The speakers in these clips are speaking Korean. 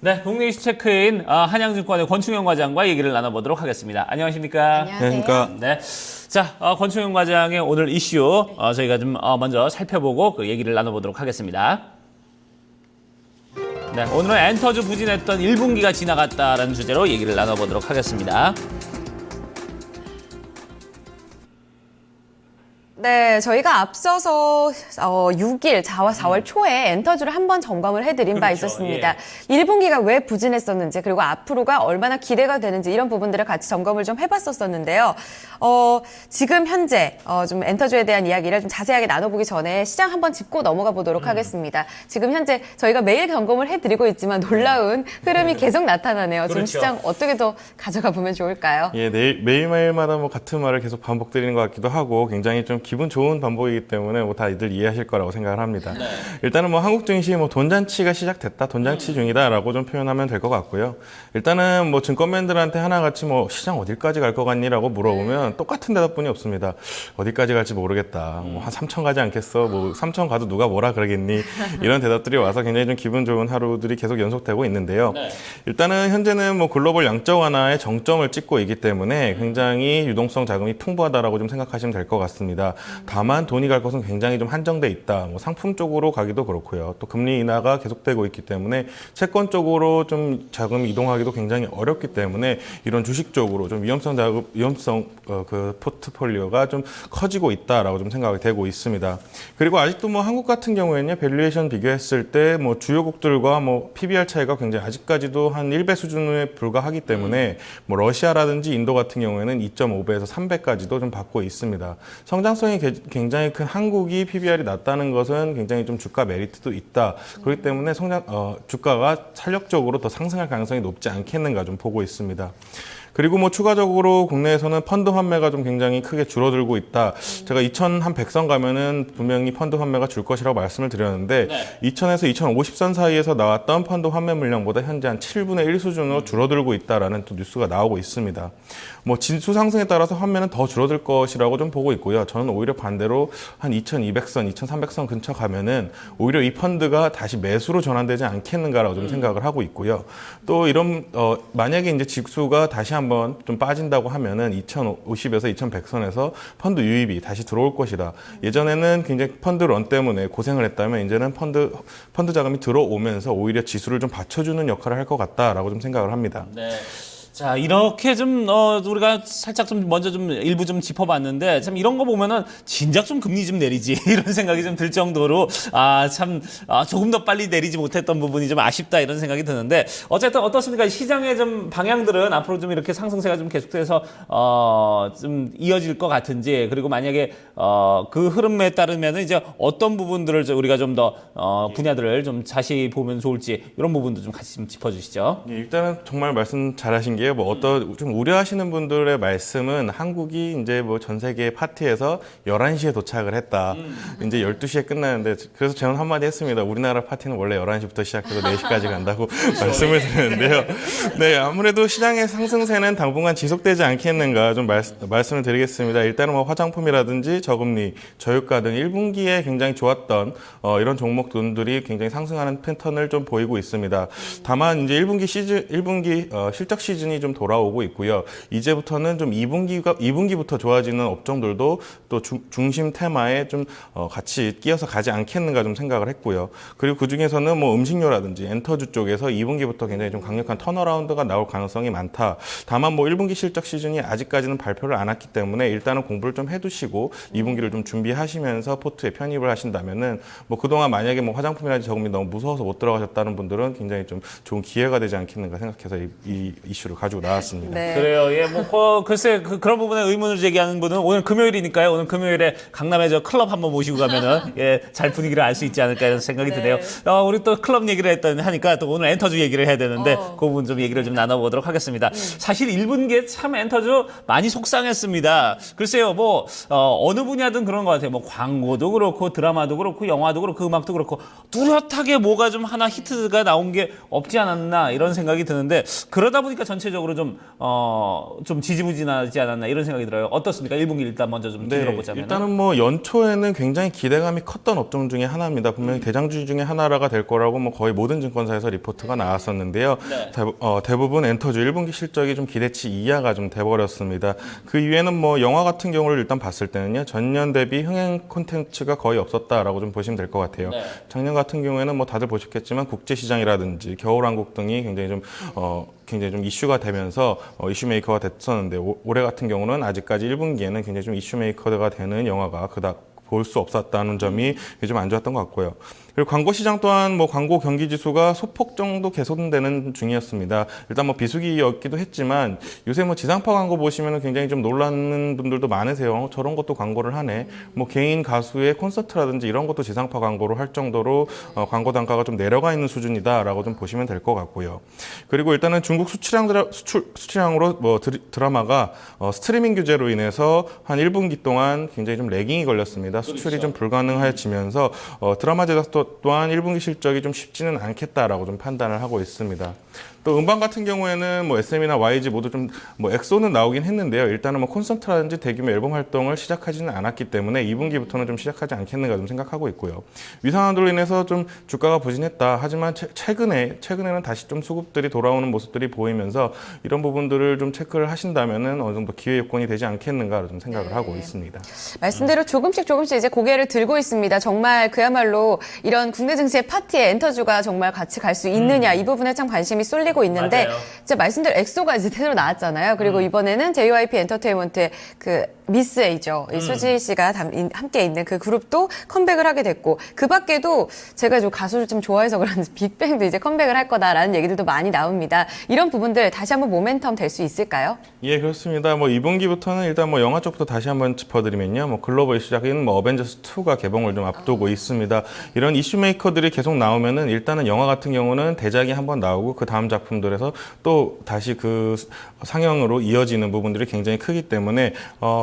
네, 국내 이슈 체크인 한양증권의 권충현 과장과 얘기를 나눠보도록 하겠습니다. 안녕하십니까? 안녕하세요. 네, 자, 권충현 과장의 오늘 이슈 저희가 좀 먼저 살펴보고 그 얘기를 나눠보도록 하겠습니다. 네, 오늘은 엔터주 부진했던 1분기가 지나갔다라는 주제로 얘기를 나눠보도록 하겠습니다. 네, 저희가 앞서서 6일, 4월 초에 엔터주를 한번 점검을 해드린 바 그렇죠, 있었습니다. 예. 1분기가 왜 부진했었는지 그리고 앞으로가 얼마나 기대가 되는지 이런 부분들을 같이 점검을 좀 해봤었는데요. 지금 현재 좀 엔터주에 대한 이야기를 좀 자세하게 나눠보기 전에 시장 한번 짚고 넘어가 보도록 하겠습니다. 지금 현재 저희가 매일 점검을 해드리고 있지만 놀라운 흐름이 계속 나타나네요. 지금 그렇죠. 시장 어떻게 더 가져가 보면 좋을까요? 예, 매일매일마다 뭐 같은 말을 계속 반복드리는 것 같기도 하고 굉장히 좀 기분 좋은 반복이기 때문에 뭐 다들 이해하실 거라고 생각을 합니다. 네. 일단은 뭐 한국 증시 뭐 돈잔치가 시작됐다, 돈잔치 중이다라고 좀 표현하면 될 것 같고요. 일단은 뭐 증권맨들한테 하나같이 뭐 시장 어디까지 갈 것 같니라고 물어보면 똑같은 대답뿐이 없습니다. 어디까지 갈지 모르겠다. 뭐 한 3천 가지 않겠어. 뭐 3천 가도 누가 뭐라 그러겠니? 이런 대답들이 와서 굉장히 좀 기분 좋은 하루들이 계속 연속되고 있는데요. 네. 일단은 현재는 뭐 글로벌 양적 완화의 정점을 찍고 있기 때문에 굉장히 유동성 자금이 풍부하다라고 좀 생각하시면 될 것 같습니다. 다만 돈이 갈 것은 굉장히 좀 한정돼 있다. 뭐 상품 쪽으로 가기도 그렇고요. 또 금리 인하가 계속되고 있기 때문에 채권 쪽으로 좀 자금이 이동하기도 굉장히 어렵기 때문에 이런 주식 쪽으로 좀 위험성 그 포트폴리오가 좀 커지고 있다라고 좀 생각이 되고 있습니다. 그리고 아직도 뭐 한국 같은 경우에는요, 밸류에이션 비교했을 때 뭐 주요국들과 뭐 PBR 차이가 굉장히 아직까지도 한 1배 수준에 불과하기 때문에 뭐 러시아라든지 인도 같은 경우에는 2.5배에서 3배까지도 좀 받고 있습니다. 성장성이 굉장히 큰 한국이 PBR이 낮다는 것은 굉장히 좀 주가 메리트도 있다. 그렇기 때문에 주가가 탄력적으로 더 상승할 가능성이 높지 않겠는가 좀 보고 있습니다. 그리고 뭐 추가적으로 국내에서는 펀드 환매가 좀 굉장히 크게 줄어들고 있다. 제가 2,100선 가면은 분명히 펀드 환매가 줄 것이라고 말씀을 드렸는데 네. 2,000에서 2,050선 사이에서 나왔던 펀드 환매 물량보다 현재 한 7분의 1 수준으로 줄어들고 있다라는 또 뉴스가 나오고 있습니다. 뭐 진수 상승에 따라서 환매는 더 줄어들 것이라고 좀 보고 있고요. 저는 오히려 반대로 한 2,200선, 2,300선 근처 가면은 오히려 이 펀드가 다시 매수로 전환되지 않겠는가라고 좀 생각을 하고 있고요. 또 이런 만약에 이제 직수가 다시 한번 좀 빠진다고 하면은 2,050에서 2,100선에서 펀드 유입이 다시 들어올 것이다. 예전에는 굉장히 펀드 런 때문에 고생을 했다면 이제는 펀드 자금이 들어오면서 오히려 지수를 좀 받쳐주는 역할을 할 것 같다라고 좀 생각을 합니다. 네. 자, 이렇게 좀, 우리가 살짝 좀 먼저 좀 일부 좀 짚어봤는데, 참 이런 거 보면은 진작 좀 금리 좀 내리지, 이런 생각이 좀 들 정도로, 조금 더 빨리 내리지 못했던 부분이 좀 아쉽다, 이런 생각이 드는데, 어쨌든 어떻습니까? 시장의 좀 방향들은 앞으로 좀 이렇게 상승세가 좀 계속돼서, 좀 이어질 것 같은지, 그리고 만약에, 그 흐름에 따르면은 이제 어떤 부분들을 우리가 좀 더, 분야들을 좀 자세히 보면 좋을지, 이런 부분도 좀 같이 좀 짚어주시죠. 예, 일단은 정말 말씀 잘하신 게 뭐 좀 우려하시는 분들의 말씀은 한국이 이제 뭐 전 세계 파티에서 11시에 도착을 했다. 이제 12시에 끝나는데 그래서 저는 한마디 했습니다. 우리나라 파티는 원래 11시부터 시작해서 4시까지 간다고 말씀을 드렸는데요. 네, 아무래도 시장의 상승세는 당분간 지속되지 않겠는가 좀 말씀을 드리겠습니다. 일단은 뭐 화장품이라든지 저금리, 저유가 등 1분기에 굉장히 좋았던 이런 종목들이 굉장히 상승하는 패턴을 좀 보이고 있습니다. 다만 이제 1분기 실적 시즌이 좀 돌아오고 있고요. 이제부터는 좀 2분기부터 좋아지는 업종들도 또 중심 테마에 좀 같이 끼어서 가지 않겠는가 좀 생각을 했고요. 그리고 그 중에서는 뭐 음식료라든지 엔터주 쪽에서 2분기부터 굉장히 좀 강력한 턴어라운드가 나올 가능성이 많다. 다만 뭐 1분기 실적 시즌이 아직까지는 발표를 안 했기 때문에 일단은 공부를 좀 해두시고 2분기를 좀 준비하시면서 포트에 편입을 하신다면은 뭐 그동안 만약에 뭐 화장품이라든지 저금리 너무 무서워서 못 들어가셨다는 분들은 굉장히 좀 좋은 기회가 되지 않겠는가 생각해서 이 이슈를 가지고 나왔습니다. 네. 그래요. 예, 뭐, 글쎄, 그런 부분에 의문을 제기하는 분은 오늘 금요일이니까요. 오늘 금요일에 강남에 저 클럽 한번 모시고 가면은, 예, 잘 분위기를 알 수 있지 않을까 이런 생각이 네. 드네요. 우리 또 클럽 얘기를 하니까 또 오늘 엔터주 얘기를 해야 되는데, 그 부분 좀 얘기를 좀 나눠보도록 하겠습니다. 사실 1분기에 참 엔터주 많이 속상했습니다. 글쎄요, 뭐, 어느 분야든 그런 것 같아요. 뭐, 광고도 그렇고, 드라마도 그렇고, 영화도 그렇고, 음악도 그렇고, 뚜렷하게 뭐가 좀 하나 히트가 나온 게 없지 않았나 이런 생각이 드는데, 그러다 보니까 전체적으로 전체적으로 좀 지지부진하지 않았나 이런 생각이 들어요. 어떻습니까? 1분기 일단 먼저 좀 들어보자면. 일단은 뭐 연초에는 굉장히 기대감이 컸던 업종 중에 하나입니다. 분명히 대장주 중에 하나가 될 거라고 뭐 거의 모든 증권사에서 리포트가 나왔었는데요. 네. 대부분 엔터주 1분기 실적이 좀 기대치 이하가 좀 돼버렸습니다. 그 이외에는 뭐 영화 같은 경우를 일단 봤을 때는요, 전년 대비 흥행 콘텐츠가 거의 없었다라고 좀 보시면 될 것 같아요. 네. 작년 같은 경우에는 뭐 다들 보셨겠지만 국제시장이라든지 겨울왕국 등이 굉장히 좀 이슈가 되면서 이슈 메이커가 됐었는데 올해 같은 경우는 아직까지 1분기에는 굉장히 좀 이슈 메이커가 되는 영화가 그닥 볼 수 없었다는 점이 좀 안 좋았던 것 같고요. 그리고 광고 시장 또한 뭐 광고 경기 지수가 소폭 정도 개선되는 중이었습니다. 일단 뭐 비수기였기도 했지만 요새 뭐 지상파 광고 보시면 굉장히 좀 놀라는 분들도 많으세요. 저런 것도 광고를 하네. 뭐 개인 가수의 콘서트라든지 이런 것도 지상파 광고로 할 정도로 광고 단가가 좀 내려가 있는 수준이다라고 좀 보시면 될 것 같고요. 그리고 일단은 중국 수출량으로 뭐 드라마가 스트리밍 규제로 인해서 한 1분기 동안 굉장히 좀 레깅이 걸렸습니다. 수출이 좀 불가능해지면서 드라마 제작도 또한 1분기 실적이 좀 쉽지는 않겠다라고 좀 판단을 하고 있습니다. 또 음반 같은 경우에는 뭐 SM이나 YG 모두 좀 뭐 엑소는 나오긴 했는데요. 일단은 뭐 콘서트라든지 대규모 앨범 활동을 시작하지는 않았기 때문에 2분기부터는 좀 시작하지 않겠는가 좀 생각하고 있고요. 위상환으로 인해서 좀 주가가 부진했다. 하지만 최근에는 다시 좀 수급들이 돌아오는 모습들이 보이면서 이런 부분들을 좀 체크를 하신다면은 어느 정도 기회 요건이 되지 않겠는가 좀 생각을 하고 있습니다. 말씀대로 조금씩 이제 고개를 들고 있습니다. 정말 그야말로 이런 국내 증시의 파티에 엔터주가 정말 같이 갈 수 있느냐 이 부분에 참 관심이 쏠리고 있는데 맞아요. 진짜 말씀대로 엑소가 이제 새로 나왔잖아요. 그리고 이번에는 JYP 엔터테인먼트의 그 미스 A죠. 이 수지 씨가 함께 있는 그 그룹도 컴백을 하게 됐고 그 밖에도 제가 좀 가수를 좀 좋아해서 그런지 빅뱅도 이제 컴백을 할 거다라는 얘기들도 많이 나옵니다. 이런 부분들 다시 한번 모멘텀 될 수 있을까요? 예, 그렇습니다. 뭐 2분기부터는 일단 뭐 영화 쪽부터 다시 한번 짚어드리면요. 뭐 글로벌 이슈작인 뭐 어벤져스 2가 개봉을 좀 앞두고 있습니다. 이런 이슈 메이커들이 계속 나오면은 일단은 영화 같은 경우는 대작이 한번 나오고 그 다음 작품들에서 또 다시 그 상영으로 이어지는 부분들이 굉장히 크기 때문에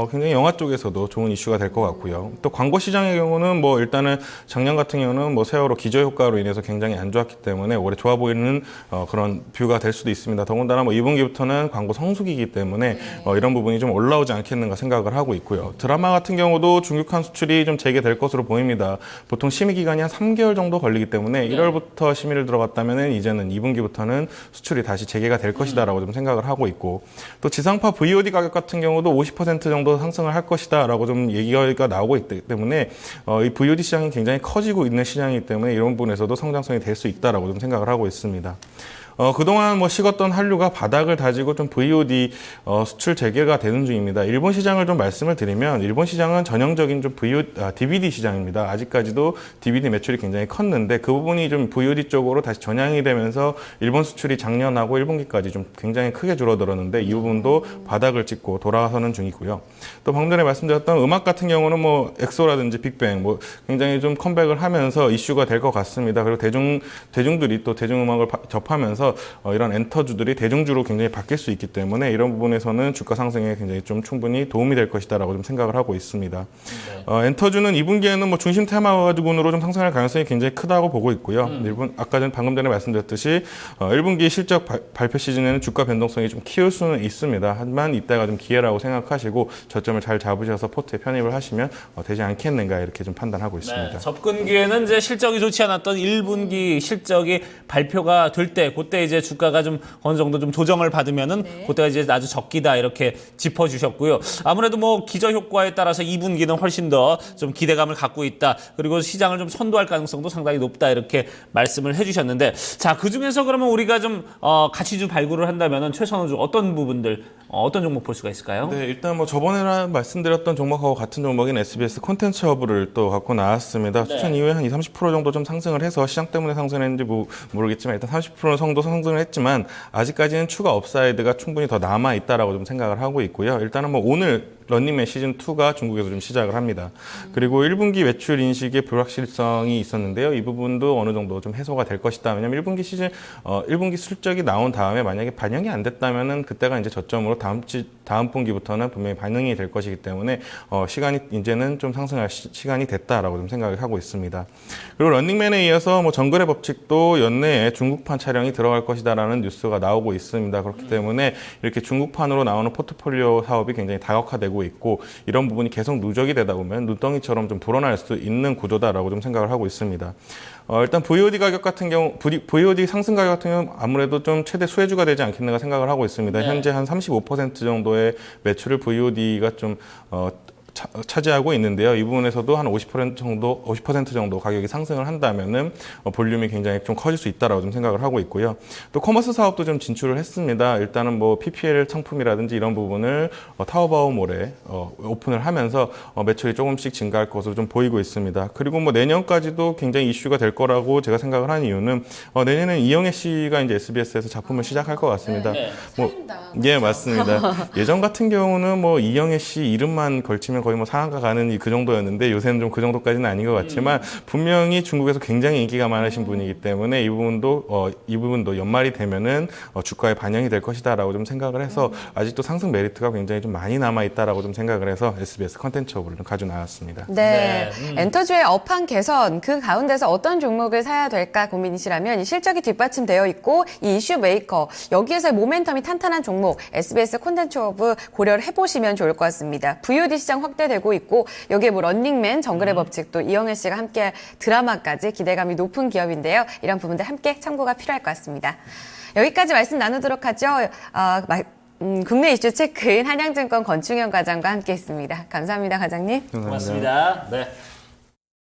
굉장히 영화 쪽에서도 좋은 이슈가 될 것 같고요. 또 광고 시장의 경우는 뭐 일단은 작년 같은 경우는 뭐 세월호 기저 효과로 인해서 굉장히 안 좋았기 때문에 올해 좋아 보이는 그런 뷰가 될 수도 있습니다. 더군다나 뭐 2분기부터는 광고 성수기이기 때문에 이런 부분이 좀 올라오지 않겠는가 생각을 하고 있고요. 드라마 같은 경우도 중국한 수출이 좀 재개될 것으로 보입니다. 보통 심의 기간이 한 3개월 정도 걸리기 때문에 1월부터 심의를 들어갔다면은 이제는 2분기부터는 수출이 다시 재개가 될 것이다라고 좀 생각을 하고 있고 또 지상파 VOD 가격 같은 경우도 50% 정도 상승을 할 것이다라고 좀 얘기가 나오고 있기 때문에 이 VOD 시장이 굉장히 커지고 있는 시장이기 때문에 이런 부분에서도 성장성이 될 수 있다라고 좀 생각을 하고 있습니다. 그동안 뭐 식었던 한류가 바닥을 다지고 좀 VOD 수출 재개가 되는 중입니다. 일본 시장을 좀 말씀을 드리면 일본 시장은 전형적인 좀 DVD 시장입니다. 아직까지도 DVD 매출이 굉장히 컸는데 그 부분이 좀 VOD 쪽으로 다시 전향이 되면서 일본 수출이 작년하고 1분기까지 좀 굉장히 크게 줄어들었는데 이 부분도 바닥을 찍고 돌아서는 중이고요. 또 방금 전에 말씀드렸던 음악 같은 경우는 뭐 엑소라든지 빅뱅 뭐 굉장히 좀 컴백을 하면서 이슈가 될 것 같습니다. 그리고 대중들이 또 대중음악을 접하면서 이런 엔터주들이 대중주로 굉장히 바뀔 수 있기 때문에 이런 부분에서는 주가 상승에 굉장히 좀 충분히 도움이 될 것이다라고 좀 생각을 하고 있습니다. 엔터주는 2분기에는 뭐 중심 테마군으로 좀 상승할 가능성이 굉장히 크다고 보고 있고요. 아까 방금 전에 말씀드렸듯이 1분기 실적 발표 시즌에는 주가 변동성이 좀 키울 수는 있습니다. 하지만 이때가 좀 기회라고 생각하시고 저점을 잘 잡으셔서 포트에 편입을 하시면 되지 않겠는가 이렇게 좀 판단하고 있습니다. 네, 접근 기회는 이제 실적이 좋지 않았던 1분기 실적이 발표가 될 때 그때 이제 주가가 좀 어느 정도 좀 조정을 받으면은 그때가 이제 아주 적기다 이렇게 짚어주셨고요. 아무래도 뭐 기저 효과에 따라서 2분기는 훨씬 더 좀 기대감을 갖고 있다. 그리고 시장을 좀 선도할 가능성도 상당히 높다 이렇게 말씀을 해주셨는데 자, 그 중에서 그러면 우리가 좀 같이 좀 발굴을 한다면은 최선은 좀 어떤 부분들 어떤 종목 볼 수가 있을까요? 네, 일단 뭐 저번에 말씀드렸던 종목하고 같은 종목인 SBS 콘텐츠 허브를 또 갖고 나왔습니다. 추천 이후에 한 20, 30% 정도 좀 상승을 해서 시장 때문에 상승했는지 모르겠지만 일단 30% 정도 상승을 했지만 아직까지는 추가 업사이드가 충분히 더 남아 있다라고 좀 생각을 하고 있고요. 일단은 뭐 오늘 런닝맨 시즌2가 중국에서 좀 시작을 합니다. 그리고 1분기 매출 인식의 불확실성이 있었는데요. 이 부분도 어느 정도 좀 해소가 될 것이다. 왜냐면 1분기 실적이 나온 다음에 만약에 반영이 안 됐다면은 그때가 이제 저점으로 다음 분기부터는 분명히 반영이 될 것이기 때문에 시간이 이제는 좀 상승할 시간이 됐다라고 좀 생각을 하고 있습니다. 그리고 런닝맨에 이어서 뭐 정글의 법칙도 연내에 중국판 촬영이 들어갈 넘어갈 것이다라는 뉴스가 나오고 있습니다. 그렇기 때문에 이렇게 중국판으로 나오는 포트폴리오 사업이 굉장히 다각화되고 있고 이런 부분이 계속 누적이 되다 보면 눈덩이처럼 좀 불어날 수 있는 구조다라고 좀 생각을 하고 있습니다. 일단 VOD 가격 같은 경우, VOD 상승 가격 같은 경우 아무래도 좀 최대 수혜주가 되지 않겠는가 생각을 하고 있습니다. 현재 한 35% 정도의 매출을 VOD가 좀 차지하고 있는데요. 이 부분에서도 한 50% 정도 가격이 상승을 한다면은 볼륨이 굉장히 좀 커질 수 있다라고 좀 생각을 하고 있고요. 또 커머스 사업도 좀 진출을 했습니다. 일단은 뭐 PPL 상품이라든지 이런 부분을 타오바오몰에 오픈을 하면서 매출이 조금씩 증가할 것으로 좀 보이고 있습니다. 그리고 뭐 내년까지도 굉장히 이슈가 될 거라고 제가 생각을 하는 이유는 내년에는 이영애 씨가 이제 SBS에서 작품을 시작할 것 같습니다. 예, 맞습니다. 예전 같은 경우는 뭐 이영애 씨 이름만 걸치면 거의 뭐 상한가 가는 그 정도였는데 요새는 좀 그 정도까지는 아닌 것 같지만 분명히 중국에서 굉장히 인기가 많으신 분이기 때문에 이 부분도 연말이 되면은 주가에 반영이 될 것이다라고 좀 생각을 해서 아직도 상승 메리트가 굉장히 좀 많이 남아 있다라고 좀 생각을 해서 SBS 컨텐츠업을 좀 가지고 나왔습니다. 네. 엔터주의 업황 개선 그 가운데서 어떤 종목을 사야 될까 고민이시라면 이 실적이 뒷받침되어 있고 이 이슈 메이커 여기에서의 모멘텀이 탄탄한 종목 SBS 콘텐츠업을 고려를 해보시면 좋을 것 같습니다. VOD 시장 확대되고 있고 여기에 뭐 런닝맨, 정글의 법칙 또 이영애 씨가 함께 드라마까지 기대감이 높은 기업인데요. 이런 부분들 함께 참고가 필요할 것 같습니다. 여기까지 말씀 나누도록 하죠. 국내 이슈 체크인 한양증권 권충현 과장과 함께했습니다. 감사합니다, 과장님. 고맙습니다. 네.